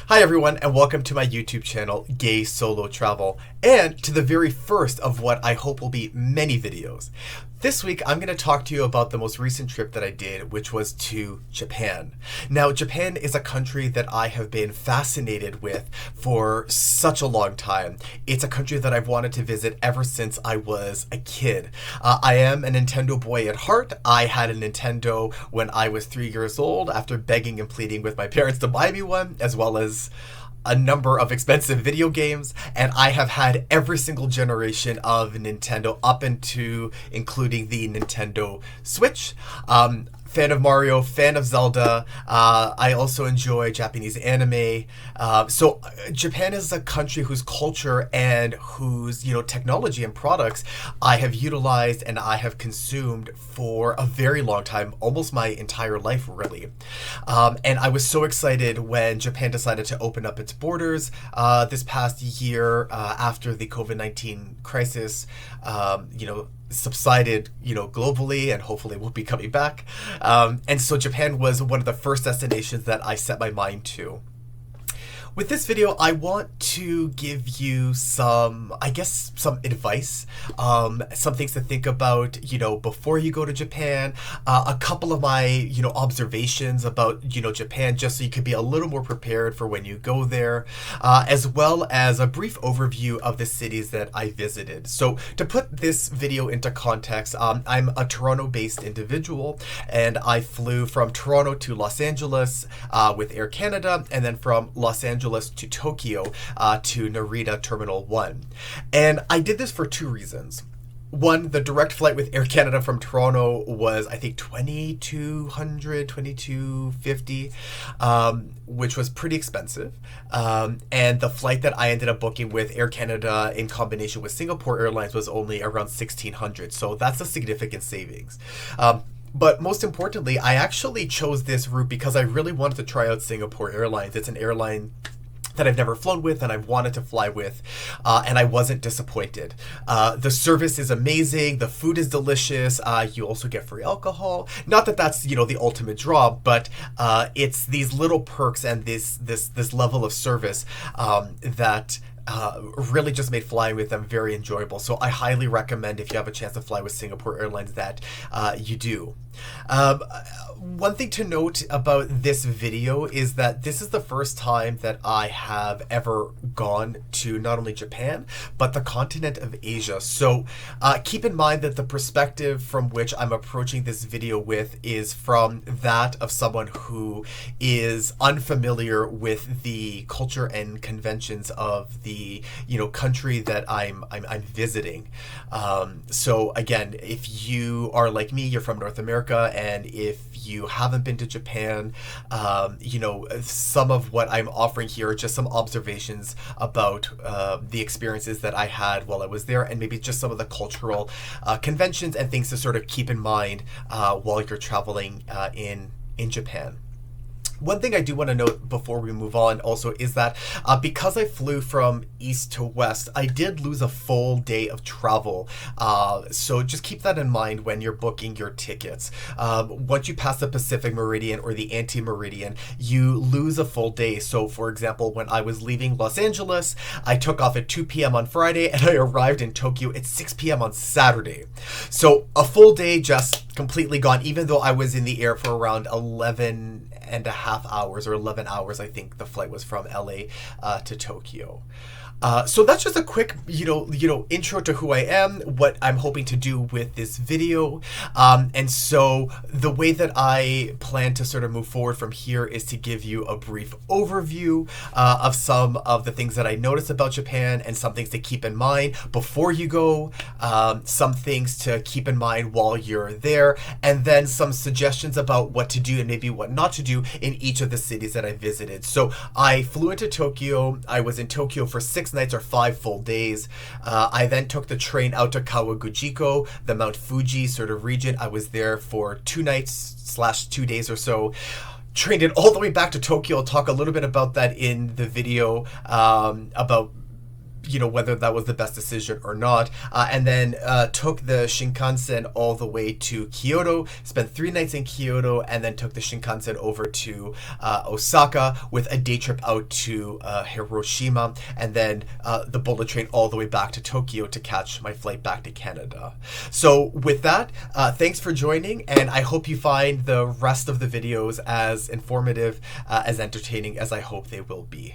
Hi everyone, and welcome to my YouTube channel, Gay Solo Travel, and to the very first of what I hope will be many videos. This week, I'm going to talk to you about the most recent trip that I did, which was to Japan. Now, Japan is a country that I have been fascinated with for such a long time. It's a country that I've wanted to visit ever since I was a kid. I am a Nintendo boy at heart. I had a Nintendo when I was 3 years old after begging and pleading with my parents to buy me one, as well as a number of expensive video games, and I have had every single generation of Nintendo up into including the Nintendo Switch. Fan of Mario, fan of Zelda. I also enjoy Japanese anime. So Japan is a country whose culture and whose technology and products I have utilized and I have consumed for a very long time, almost my entire life, really. And I was so excited when Japan decided to open up its borders this past year after the COVID-19 crisis. Subsided, globally, and hopefully will be coming back. And so Japan was one of the first destinations that I set my mind to. With this video, I want to give you some advice, some things to think about, before you go to Japan, a couple of my, observations about, Japan, just so you could be a little more prepared for when you go there, as well as a brief overview of the cities that I visited. So to put this video into context, I'm a Toronto-based individual, and I flew from Toronto to Los Angeles with Air Canada, and then from Los Angeles to Tokyo to Narita Terminal 1. And I did this for two reasons. One, the direct flight with Air Canada from Toronto was, I think, $2,200, $2,250, which was pretty expensive. And the flight that I ended up booking with Air Canada in combination with Singapore Airlines was only around $1,600. So that's a significant savings. But most importantly, I actually chose this route because I really wanted to try out Singapore Airlines. It's an airline that I've never flown with and I've wanted to fly with, and I wasn't disappointed. The service is amazing, the food is delicious, you also get free alcohol. Not that that's, the ultimate draw, but it's these little perks and this level of service that really just made flying with them very enjoyable. So I highly recommend, if you have a chance to fly with Singapore Airlines, that you do. One thing to note about this video is that this is the first time that I have ever gone to not only Japan, but the continent of Asia. So keep in mind that the perspective from which I'm approaching this video with is from that of someone who is unfamiliar with the culture and conventions of the country that I'm visiting. So again, if you are like me, you're from North America, and if you haven't been to Japan, some of what I'm offering here are just some observations about the experiences that I had while I was there, and maybe just some of the cultural conventions and things to sort of keep in mind while you're traveling in Japan. One thing I do want to note before we move on also is that because I flew from east to west, I did lose a full day of travel. So just keep that in mind when you're booking your tickets. Once you pass the Pacific Meridian or the Antimeridian, you lose a full day. So for example, when I was leaving Los Angeles, I took off at 2 p.m. on Friday and I arrived in Tokyo at 6 p.m. on Saturday. So a full day just completely gone, even though I was in the air for around 11.5 hours or 11 hours. I think the flight was from LA to Tokyo. So that's just a quick, intro to who I am, what I'm hoping to do with this video. And so the way that I plan to sort of move forward from here is to give you a brief overview of some of the things that I noticed about Japan and some things to keep in mind before you go, some things to keep in mind while you're there, and then some suggestions about what to do and maybe what not to do in each of the cities that I visited. So I flew into Tokyo. I was in Tokyo for 6 nights or 5 full days. I then took the train out to Kawaguchiko, the Mount Fuji sort of region. I was there for 2 nights / 2 days or so. Trained it all the way back to Tokyo. I'll talk a little bit about that in the video, about whether that was the best decision or not. And then took the Shinkansen all the way to Kyoto, spent 3 nights in Kyoto, and then took the Shinkansen over to Osaka with a day trip out to Hiroshima, and then the bullet train all the way back to Tokyo to catch my flight back to Canada. So with that, thanks for joining, and I hope you find the rest of the videos as informative, as entertaining as I hope they will be.